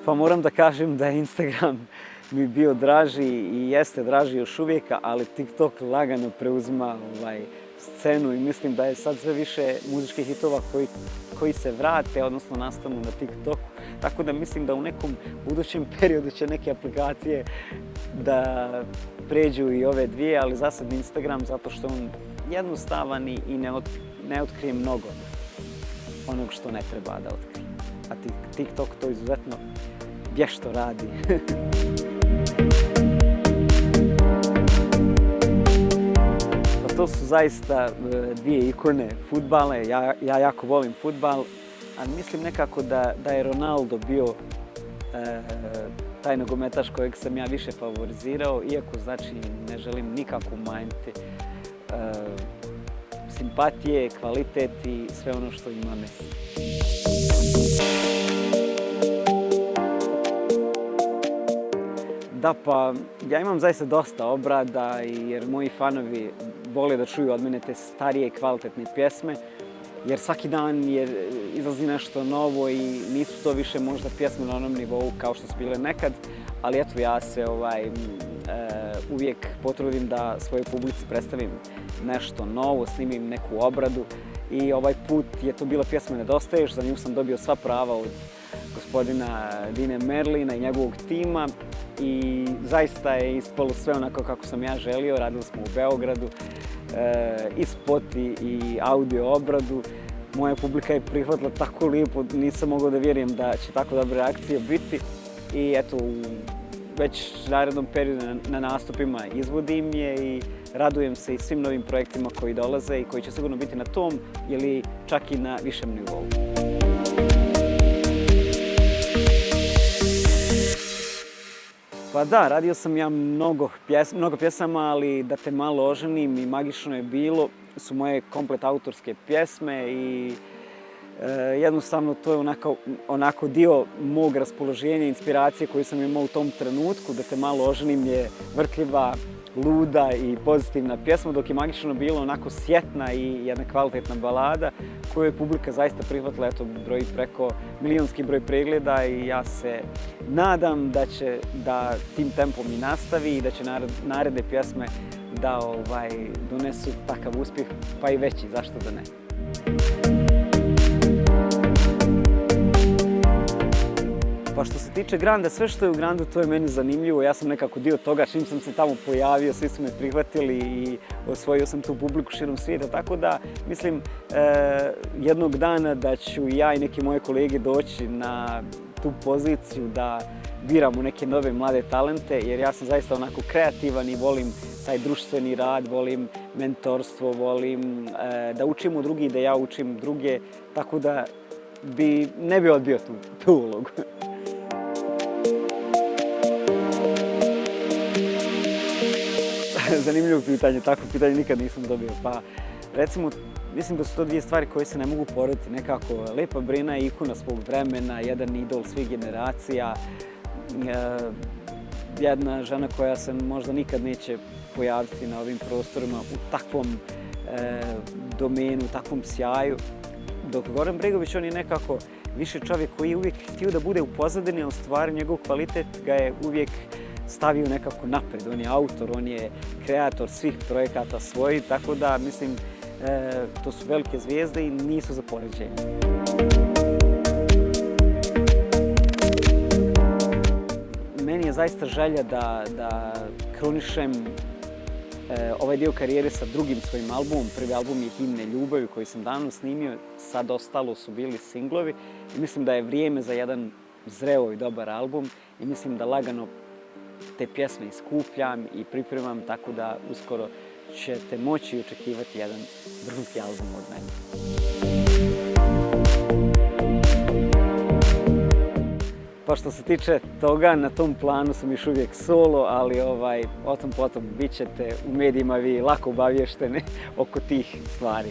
Pa moram da kažem da je Instagram mi bio draži i jeste draži još uvijek, ali TikTok lagano preuzima scenu i mislim da je sad sve više muzičkih hitova koji se vrate, odnosno nastanu na TikToku. Tako da mislim da u nekom budućem periodu će neke aplikacije da pređu i ove dvije, ali za sad Instagram zato što on jednostavan i ne otkrije mnogo onog što ne treba da otkrije. A TikTok to izuzetno vješto radi. Pa to su zaista dvije ikone fudbala. Ja jako volim fudbal, ali mislim nekako da je Ronaldo bio taj nogometaš kojeg sam ja više favorizirao, iako znači ne želim nikako umanjiti simpatije, kvalitet i sve ono što ima Messi. Da, pa ja imam zaista dosta obrada jer moji fanovi vole da čuju od mene te starije kvalitetne pjesme, jer svaki dan izlazi nešto novo i nisu to više možda pjesme na onom nivou kao što su bile nekad, ali eto ja se uvijek potrudim da svojoj publici predstavim nešto novo, snimim neku obradu i ovaj put je to bila pjesma Nedostaješ, za nju sam dobio sva prava od gospodina Dine Merlina i njegovog tima i zaista je ispalo sve onako kako sam ja želio. Radili smo u Beogradu i spot i audio obradu. Moja publika je prihvatila tako lijepo, nisam mogao da vjerujem da će tako dobre reakcije biti i eto, već u narednom periodu na nastupima izvodim je i radujem se i svim novim projektima koji dolaze i koji će sigurno biti na tom ili čak i na višem nivou. Pa da, radio sam ja mnogo pjesama, ali Da te malo oženim i Magično je bilo su moje komplet autorske pjesme i jednostavno to je onako dio mog raspoloženja, inspiracije koju sam imao u tom trenutku. Da te malo oženim je vrtljiva, luda i pozitivna pjesma, dok je Magično bilo onako sjetna i jedna kvalitetna balada koju je publika zaista prihvatila, eto, broji preko milionski broj pregleda i ja se nadam da tim tempom i nastavi i da će naredne pjesme da donesu takav uspjeh, pa i veći, zašto da ne. Pa što se tiče Granda, sve što je u Grandu, to je meni zanimljivo. Ja sam nekako dio toga, čim sam se tamo pojavio, svi su me prihvatili i osvojio sam tu publiku širom svijeta. Tako da, mislim, jednog dana da ću ja i neki moje kolege doći na tu poziciju da biramo neke nove mlade talente, jer ja sam zaista onako kreativan i volim taj društveni rad, volim mentorstvo, volim da učim u drugi, da ja učim druge, tako da ne bi odbio tu ulogu. Zanimljivo pitanje, takvo pitanje nikad nisam dobio. Pa recimo, mislim da su to dvije stvari koje se ne mogu porediti. Nekako Lepa Brena je ikona svog vremena, jedan idol svih generacija, jedna žena koja se možda nikad neće pojaviti na ovim prostorima u takvom domenu, u takvom sjaju. Dok Goran Bregović, on je nekako više čovjek koji je uvijek htio da bude u pozadini, a u stvari njegov kvalitet ga je uvijek stavio nekako napred. On je autor, on je kreator svih projekata svojih, tako da mislim to su velike zvijezde i nisu za poređenje. Meni je zaista želja da krunišem ovaj dio karijere sa drugim svojim albumom. Prvi album je Himne ljubavi koji sam davno snimio, sad ostalo su bili singlovi i mislim da je vrijeme za jedan zreo i dobar album i mislim da lagano te pjesme iskupljam i pripremam, tako da uskoro ćete moći očekivati jedan vrhunski album od mene. Pa što se tiče toga, na tom planu sam još uvijek solo, ali o tom potom bit ćete u medijima vi lako obavješteni oko tih stvari.